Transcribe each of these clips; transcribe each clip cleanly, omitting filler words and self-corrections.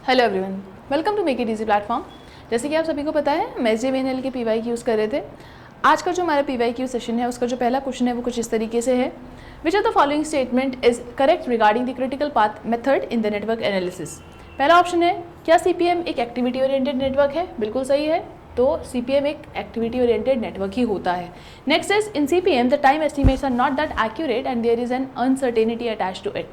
Hello everyone, welcome to make it easy platform. जैसे कि आप सभी को पता है, हम SJVNL के PYQ यूज़ कर रहे थे। आज का जो हमारा PYQ सेशन है, उसका जो पहला क्वेश्चन है वो कुछ इस तरीके से है। विच of the following statement is correct regarding the critical path method in the network analysis. पहला ऑप्शन है, क्या CPM एक एक्टिविटी ओरिएंटेड नेटवर्क है? बिल्कुल सही है। तो CPM एक एक्टिविटी ओरिएंटेड नेटवर्क ही होता है। Next is, in CPM the time estimates are not that accurate and there is an uncertainty attach to it.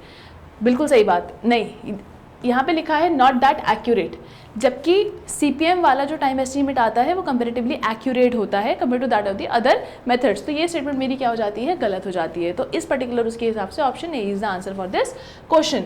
बिल्कुल सही बात नहीं, यहाँ पे लिखा है नॉट दैट एक्यूरेट, जबकि CPM वाला जो टाइम एस्टिमेट आता है वो कंपेरेटिवली एक्यूरेट होता है compare to that of the other methods. तो ये स्टेटमेंट मेरी क्या हो जाती है? गलत हो जाती है। तो इस पर्टिकुलर उसके हिसाब से option A is the answer for this question.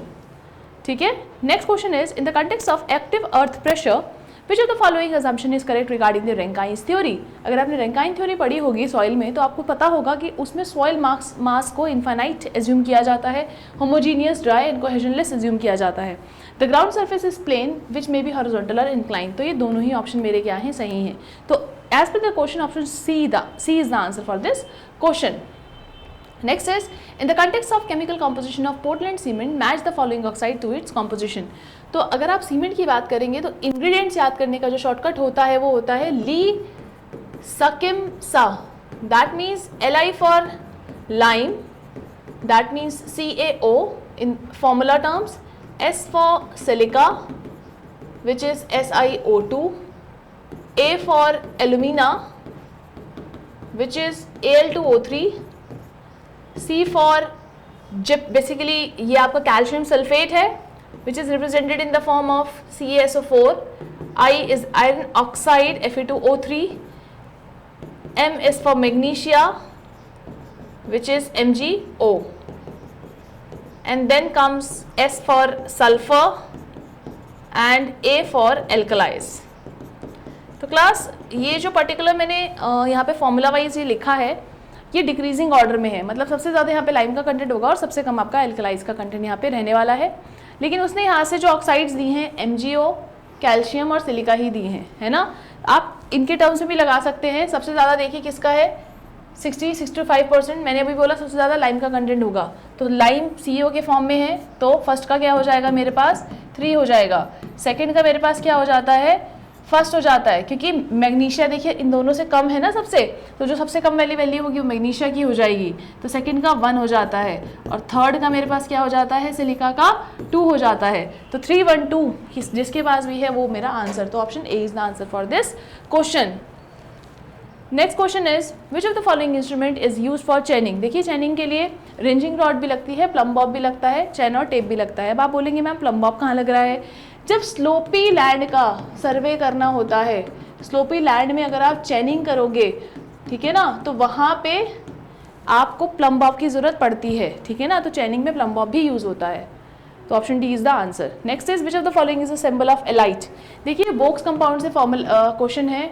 ठीक है, next question is, in the context of active earth pressure which of the following assumption is correct regarding the Rankine's theory. अगर आपने रैंकाइन थ्योरी पढ़ी होगी soil में, तो आपको पता होगा कि उसमें सॉइल मास को इनफाइनाइट एज्यूम किया जाता है, homogeneous, dry and cohesionless assume किया जाता है। The ground surface is plane which may be horizontal और इंक्लाइन। तो ये दोनों ही ऑप्शन मेरे क्या हैं? सही हैं। तो as per the question option C is the answer for this question. Next is, in the context of chemical composition of Portland cement, match the following oxide to its composition. तो अगर आप cement की बात करेंगे तो ingredients याद करने का जो शॉर्टकट होता है वो होता है ली सकिम सा। That means Li for lime, that means CaO in formula terms, S for silica which is SiO2, A for alumina which is Al2O3, C for gyp, basically ये आपका कैल्शियम सल्फेट है which is represented in the form of CaSO4, I is iron oxide Fe2O3, M is for magnesia which is MgO, and then comes S for sulphur and A for alkalis. तो class, ये जो particular मैंने यहाँ पे formula wise ये लिखा है, ये डिक्रीजिंग ऑर्डर में है। मतलब सबसे ज़्यादा यहाँ पे लाइम का कंटेंट होगा और सबसे कम आपका एल्कलाइज का कंटेंट यहाँ पे रहने वाला है। लेकिन उसने यहाँ से जो ऑक्साइड्स दी हैं MgO, कैल्शियम और सिलिका ही दी हैं, है ना। आप इनके टर्म्स में भी लगा सकते हैं। सबसे ज़्यादा देखिए किसका है, 65%। मैंने अभी बोला सबसे ज़्यादा लाइम का कंटेंट होगा, तो लाइम CO के फॉर्म में है, तो फर्स्ट का क्या हो जाएगा मेरे पास? 3 हो जाएगा। सेकेंड का मेरे पास क्या हो जाता है? फर्स्ट हो जाता है, क्योंकि मैग्नीशिया देखिए इन दोनों से कम है ना सबसे, तो जो सबसे कम वाली वैल्यू होगी वो मैग्नीशिया की हो जाएगी, तो सेकंड का 1 हो जाता है, और थर्ड का मेरे पास क्या हो जाता है? सिलिका का 2 हो जाता है। तो 3 1 2 जिसके पास भी है वो मेरा आंसर। तो option A is the answer for this question. Next question is, which of the following instrument is use for चैनिंग। देखिए चैनिंग के लिए रेंजिंग रॉड भी लगती है, प्लम बॉब भी लगता है, चैन और टेप भी लगता है। अब आप बोलेंगे मैम प्लम बॉब कहाँ लग रहा है? जब स्लोपी लैंड का सर्वे करना होता है, स्लोपी लैंड में अगर आप चैनिंग करोगे, ठीक है ना, तो वहाँ पे आपको प्लम बॉब की ज़रूरत पड़ती है, ठीक है ना। तो चैनिंग में प्लम बॉब भी यूज़ होता है। तो option D is the answer. Next is, which of the following is a symbol of alite. देखिए बोक्स कंपाउंड से फॉर्मल क्वेश्चन है।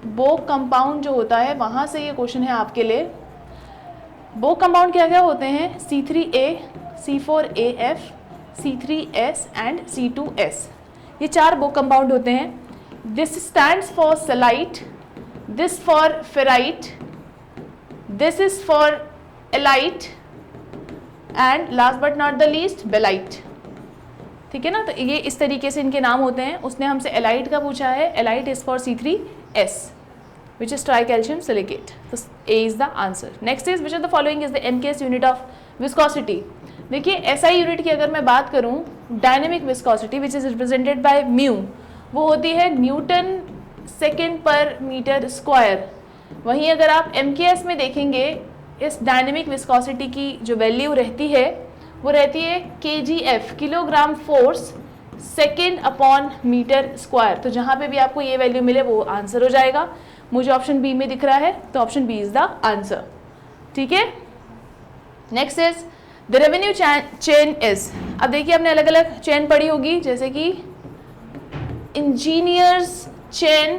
बोक कंपाउंड जो होता है वहाँ से ये क्वेश्चन है आपके लिए। बोक कंपाउंड क्या क्या होते हैं? C3A, C4AF, C3S and C2S। ये 4 बोक कंपाउंड होते हैं। This stands for celite, this for ferrite, this is for alite and last but not the least belite. ठीक है ना, तो ये इस तरीके से इनके नाम होते हैं। उसने हमसे एलाइट का पूछा है, alite is for C3S which is tricalcium silicate. So A is the answer. Next is, which of the following is the MKS unit of viscosity. देखिए SI यूनिट की अगर मैं बात करूं, dynamic viscosity which is represented by mu, वो होती है Newton second पर मीटर स्क्वायर। वहीं अगर आप MKS में देखेंगे, इस डायनेमिक विस्कोसिटी की जो वैल्यू रहती है वो रहती है kgf, kilogram force second upon metre square. तो जहाँ पे भी आपको ये वैल्यू मिले वो आंसर हो जाएगा। मुझे ऑप्शन बी में दिख रहा है, तो option B is the answer. ठीक है, next is the revenue chain is. अब देखिए आपने अलग अलग चेन पढ़ी होगी, जैसे कि इंजीनियर्स चेन,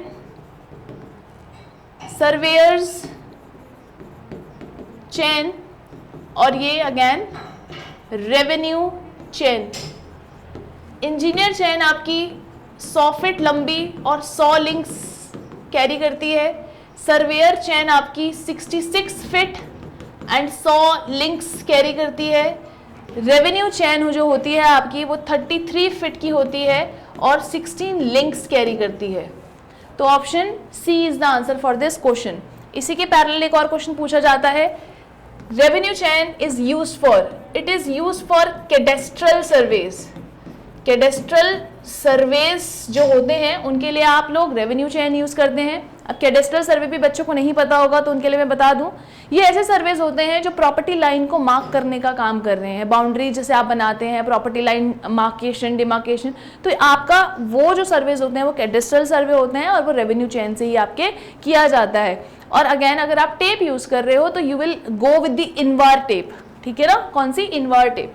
सर्वेयर्स चेन, और ये again revenue chain. Engineer chain आपकी 100 फीट लंबी और 100 लिंक्स कैरी करती है। सर्वेयर चेन आपकी 66 फीट एंड 100 लिंक्स कैरी करती है। रेवेन्यू चेन जो होती है आपकी वो 33 फीट की होती है और 16 लिंक्स कैरी करती है। तो option C is the answer for this question. इसी के पैरेलल एक और क्वेश्चन पूछा जाता है, revenue chain is used for, it is used for cadastral surveys. Cadastral surveys जो होते हैं उनके लिए आप लोग रेवेन्यू चेन यूज करते हैं। अब कैडेस्ट्रल सर्वे भी बच्चों को नहीं पता होगा तो उनके लिए मैं बता दूं, ये ऐसे सर्वेज होते हैं जो प्रॉपर्टी लाइन को मार्क करने का काम कर रहे हैं। बाउंड्री जैसे आप बनाते हैं, प्रॉपर्टी लाइन मार्केशन, डिमार्केशन, तो आपका वो जो सर्वेज होते हैं वो कैडेस्ट्रल सर्वे होते हैं और वो रेवेन्यू चेन से ही आपके किया जाता है। और अगेन अगर आप टेप यूज कर रहे हो तो you will go with the invar tape, ठीक है ना, कौन सी, invar tape.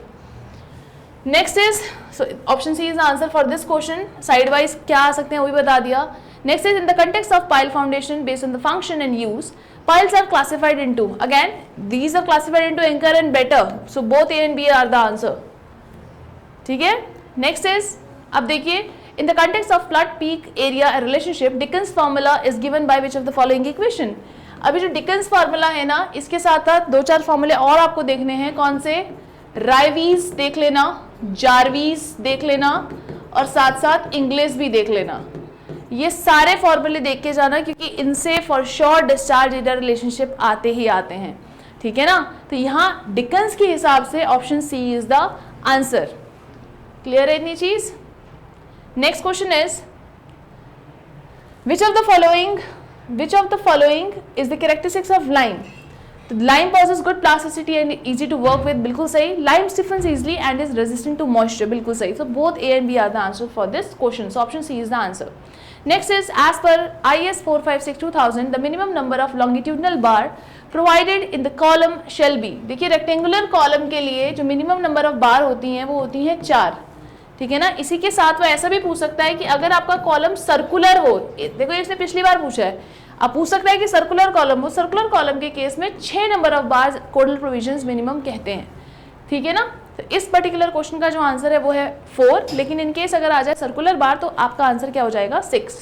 Next is, so option C is the answer for this question. Side wise क्या आ सकते हैं वो भी बता दिया। Next is, in the context of pile foundation based on the function and use, piles are classified into, again these are classified into anchor and better, so both A and B are the answer, ठीक है। next is, अब देखिए, in the context of flood peak area relationship, Dickens formula is given by which of the following equation। अभी जो Dickens formula है ना, इसके साथ साथ दो चार फॉर्मूले और आपको देखने हैं, कौन से, राइवीज देख लेना, जार्वीज देख लेना और साथ साथ इंग्लिश भी देख लेना। ये सारे फॉर्मूले देख के जाना क्योंकि इनसे for sure discharge area relationship आते ही आते हैं, ठीक है ना। तो यहाँ डिकन्स के हिसाब से option C is the answer. Clear है इतनी चीज। Next question is, which of the following is the characteristics of lime. तो lime possess good plasticity and easy to work with, बिल्कुल सही। Lime stiffens easily and is resistant to moisture, बिल्कुल सही। So both A and B are the answer for this question, so option C is the answer. Next is, as per IS 456/2000, the minimum number of longitudinal bar provided in the column shall be। देखिए rectangular column के लिए जो minimum number of बार होती हैं वो होती हैं 4, ठीक है ना। इसी के साथ वो ऐसा भी पूछ सकता है कि अगर आपका कॉलम सर्कुलर हो, देखो इसने पिछली बार पूछा है, आप पूछ सकता है कि सर्कुलर कॉलम हो, सर्कुलर कॉलम के केस में 6 number of bar codal provisions minimum कहते हैं, ठीक है ना। तो इस पर्टिकुलर क्वेश्चन का जो आंसर है वो है 4, लेकिन इन केस अगर आ जाए सर्कुलर बार तो आपका आंसर क्या हो जाएगा, 6,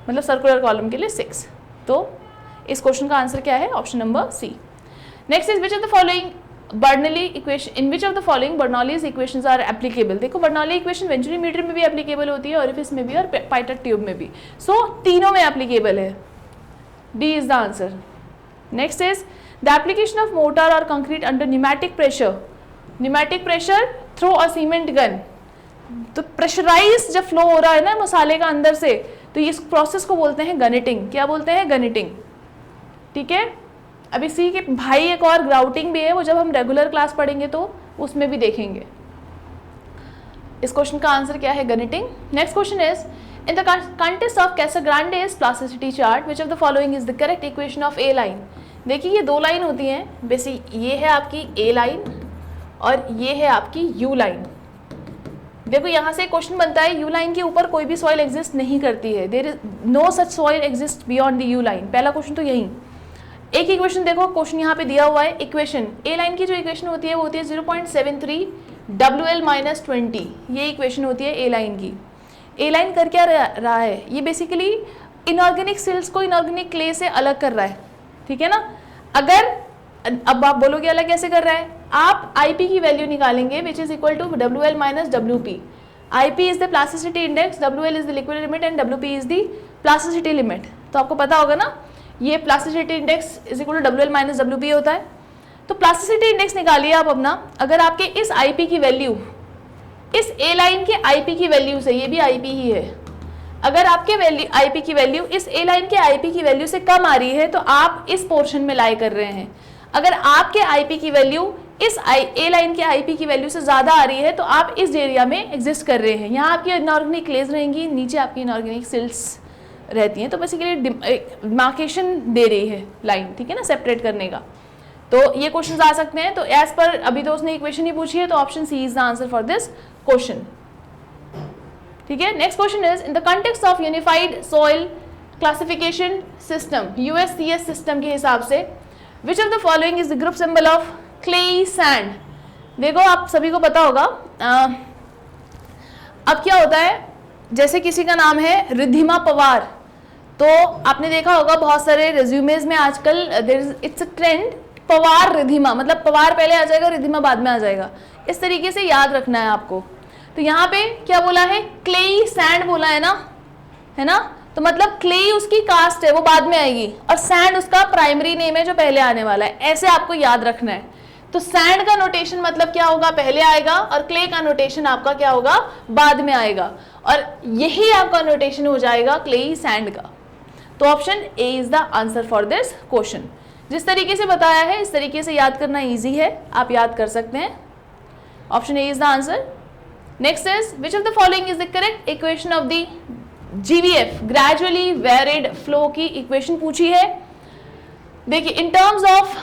मतलब सर्कुलर कॉलम के लिए 6। तो इस क्वेश्चन का आंसर क्या है, option number C. Next is, which of the following Bernoulli equation, in which of the following Bernoulli's equations are applicable. देखो बर्नौली इक्वेशन वेंचुरीमीटर में भी एप्लीकेबल होती है, ओरिफिस में भी और पाइटट ट्यूब में भी, सो तीनों में एप्लीकेबल है। D is the answer. Next is, the application of mortar और concrete under pneumatic pressure, pneumatic pressure through a cement gun. तो प्रेशराइज जब फ्लो हो रहा है ना मसाले का अंदर से, तो इस प्रोसेस को बोलते हैं गनिटिंग। क्या बोलते हैं, गनिटिंग, ठीक है। अब इसी के भाई एक और ग्राउटिंग भी है, वो जब हम रेगुलर क्लास पढ़ेंगे तो उसमें भी देखेंगे। इस क्वेश्चन का आंसर क्या है, guniting. Next question is, in the context of Casagrande's plasticity chart, which of the following is the correct equation of A line. देखिए ये दो लाइन होती हैं बेसिक, ये है आपकी ए लाइन और ये है आपकी यू लाइन। देखो यहाँ से क्वेश्चन बनता है, यू लाइन के ऊपर कोई भी सॉइल एग्जिस्ट नहीं करती है, there is no such soil exist beyond the U line. पहला क्वेश्चन तो यही। एक इक्वेशन देखो, क्वेश्चन यहाँ पे दिया हुआ है, इक्वेशन ए लाइन की जो इक्वेशन होती है वो होती है 0.73 WL-20, ये इक्वेशन होती है ए लाइन की। ए लाइन कर क्या रहा है, ये बेसिकली इनऑर्गेनिक सेल्स को इनऑर्गेनिक क्ले से अलग कर रहा है, ठीक है ना। अगर अब आप बोलोगे अलग कैसे कर रहा है, आप IP की वैल्यू निकालेंगे which is equal to WL minus WP। IP is the plasticity index, WL is the liquid limit and WP is the plasticity limit. तो आपको पता होगा ना, ये plasticity index is equal to WL minus WP होता है। तो plasticity index निकालिए आप अपना, अगर आपके इस IP की वैल्यू इस ए लाइन के IP की वैल्यू से, ये भी IP ही है, अगर आपके वैल्यू IP की वैल्यू इस ए लाइन के IP की वैल्यू से कम आ रही है तो आप इस पोर्शन में लाई कर रहे हैं। अगर आपके IP की वैल्यू इस ए लाइन के IP की वैल्यू से ज़्यादा आ रही है तो आप इस एरिया में एग्जिस्ट कर रहे हैं। यहाँ आपकी इनऑर्गेनिक क्लेज रहेंगी, नीचे आपकी इनऑर्गेनिक सिल्स रहती हैं, तो बेसिकली मार्केशन दे रही है लाइन, ठीक है ना, सेपरेट करने का। तो ये क्वेश्चन आ सकते हैं। तो एज पर अभी तो उसने इक्वेशन ही पूछी है, तो option C is the answer for this question, ठीक है। Next question is, in the context of unified soil classification system, USCS system के हिसाब से, which of the following is the group symbol of clayey sand. देखो आप सभी को पता होगा, अब क्या होता है, जैसे किसी का नाम है रिद्धिमा पवार, तो आपने देखा होगा बहुत सारे रिज्यूमेज में आजकल it's a trend Pawar Ridhima, मतलब पवार पहले आ जाएगा, रिधिमा बाद में आ जाएगा, इस तरीके से याद रखना है आपको। तो यहाँ पे क्या बोला है, क्लेई सैंड बोला है ना, तो मतलब क्लेई उसकी कास्ट है, वो बाद में आएगी, और सैंड उसका प्राइमरी नेम है जो पहले आने वाला है, ऐसे आपको याद रखना है। तो सैंड का नोटेशन मतलब क्या होगा, पहले आएगा, और क्ले का नोटेशन आपका क्या होगा, बाद में आएगा, और यही आपका नोटेशन हो जाएगा क्लेई सैंड का। तो option A is the answer for this question. जिस तरीके से बताया है इस तरीके से याद करना इजी है, आप याद कर सकते हैं। Option A is the answer. Next is which of the following is the correct equation of the GVF, gradually varied flow की इक्वेशन पूछी है। देखिए, in terms of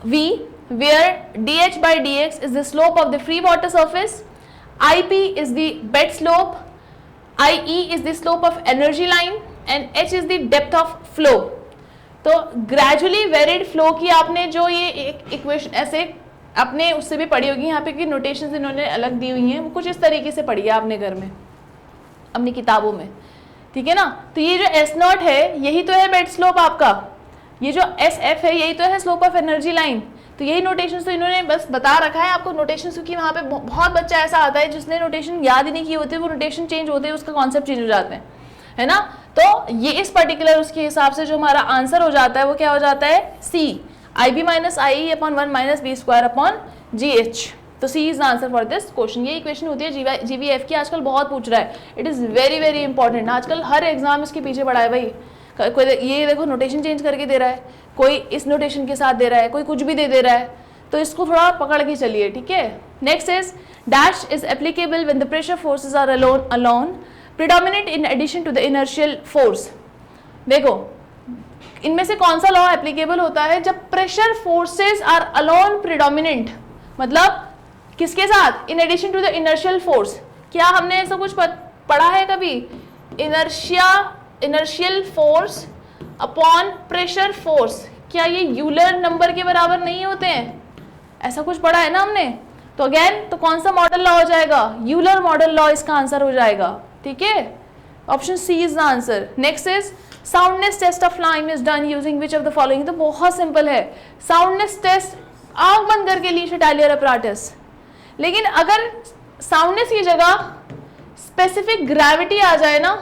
V, where dH by dx is the slope of the free water surface, IP is the bed slope, IE is the slope of energy line, and H is the depth of flow. तो gradually varied flow की आपने जो ये एक equation ऐसे आपने उससे भी पढ़ी होगी, यहाँ पे की नोटेशंस इन्होंने अलग दी हुई हैं, कुछ इस तरीके से पढ़ी है आपने घर में अपनी किताबों में, ठीक है ना। तो ये जो S0 है यही तो है बेड स्लोप आपका, ये जो SF है यही तो है स्लोप ऑफ एनर्जी लाइन। तो यही नोटेशन तो इन्होंने बस बता रखा है आपको नोटेशन, क्योंकि वहाँ पे बहुत बच्चा ऐसा आता है जिसने नोटेशन याद ही नहीं किए होते, वो नोटेशन चेंज होते हैं, उसका कॉन्सेप्ट चेंज हो जाते हैं, है ना। तो ये इस पर्टिकुलर उसके हिसाब से जो हमारा आंसर हो जाता है वो क्या हो जाता है, C, IB minus IE upon 1 minus B square upon GH। तो C is the answer for this question. ये इक्वेशन होती है GVF की, आजकल बहुत पूछ रहा है, it is very very important, आजकल हर एग्जाम इसके पीछे पड़ा है भाई। कोई ये देखो नोटेशन चेंज करके दे रहा है, कोई इस नोटेशन के साथ दे रहा है, कोई कुछ भी दे रहा है, तो इसको थोड़ा पकड़ के चलिए, ठीक है। Next is dash is applicable when the pressure forces are alone predominant in addition to the inertial force. देखो इनमें से कौन सा लॉ एप्लीकेबल होता है, जब pressure forces are alone predominant, मतलब किसके साथ, in addition to the inertial force. क्या हमने ऐसा कुछ पढ़ा है कभी, inertial force upon pressure force, क्या ये यूलर नंबर के बराबर नहीं होते हैं, ऐसा कुछ पढ़ा है ना हमने। तो अगेन तो कौन सा मॉडल लॉ हो जाएगा, यूलर मॉडल लॉ इसका आंसर हो जाएगा, ठीक है। Option C is the answer. Next is soundness test of lime is done using which of the following. तो बहुत सिंपल है, साउंडनेस टेस्ट आंख बंद करके ली शटालियर अपराटस, लेकिन अगर साउंडनेस की जगह स्पेसिफिक ग्रेविटी आ जाए ना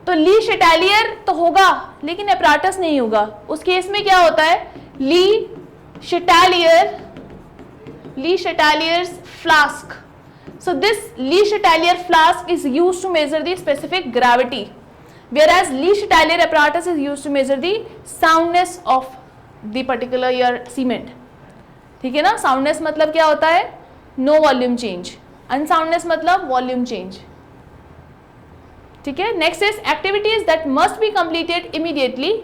तो ली शटालियर तो होगा लेकिन अपराटस नहीं होगा। उस केस में क्या होता है, ली शटालियर्स flask. So this Lee Chatelier flask is used to measure the specific gravity, whereas Lee Chatelier apparatus is used to measure the soundness of the particular your cement. ठीक है ना, soundness मतलब क्या होता है, no volume change, unsoundness मतलब volume change, ठीक है। Next is activities that must be completed immediately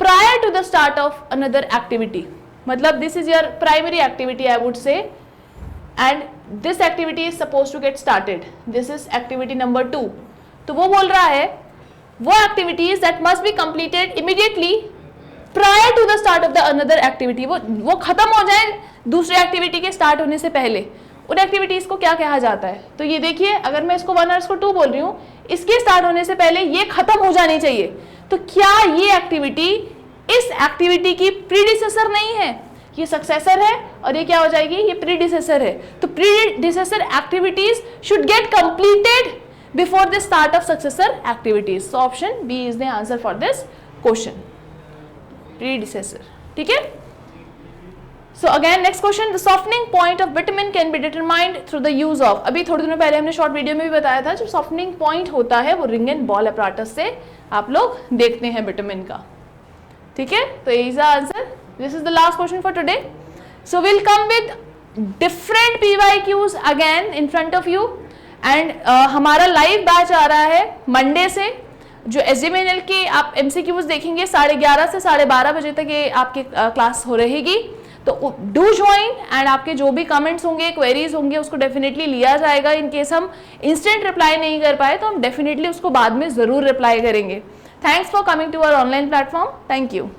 prior to the start of another activity. मतलब this is your primary activity I would say, and this activity is supposed to get started. This is activity number 2. तो वो बोल रहा है वो activities that must be completed immediately prior to the start of the another activity, वो खत्म हो जाए दूसरे एक्टिविटी के स्टार्ट होने से पहले, उन एक्टिविटीज को क्या कहा जाता है। तो ये देखिए, अगर मैं इसको 1 और इसको 2 बोल रही हूँ, इसके स्टार्ट होने से पहले ये खत्म हो जानी चाहिए। तो क्या ये एक्टिविटी इस एक्टिविटी की प्रीडिसेसर नहीं है, ये सक्सेसर है, और ये क्या हो जाएगी, ये प्रीडिसेसर है। तो predecessor activities should get completed before the start of successor activities. So option B is the answer for this question, predecessor, ठीक है। So again next question, the softening point of bitumen can be determined through the use of. अभी थोड़े दिनों पहले हमने short video में भी बताया था, जो सॉफ्टनिंग पॉइंट होता है वो रिंग एंड बॉल अपराटस से आप लोग देखते हैं विटामिन का, ठीक है। तो ये is the answer. This is the last question for today. So we'll come with different PYQs again in front of you, and हमारा लाइव बैच आ रहा है मंडे से, जो SJVNL के आप MCQs देखेंगे 11:30 से 12:30 बजे तक ये आपकी क्लास हो रहेगी। तो डू ज्वाइन, एंड आपके जो भी कमेंट्स होंगे, क्वेरीज होंगे, उसको डेफिनेटली लिया जाएगा। इन केस हम इंस्टेंट रिप्लाई नहीं कर पाए तो हम डेफिनेटली उसको बाद में ज़रूर रिप्लाई करेंगे। Thanks for coming to our online platform. Thank you.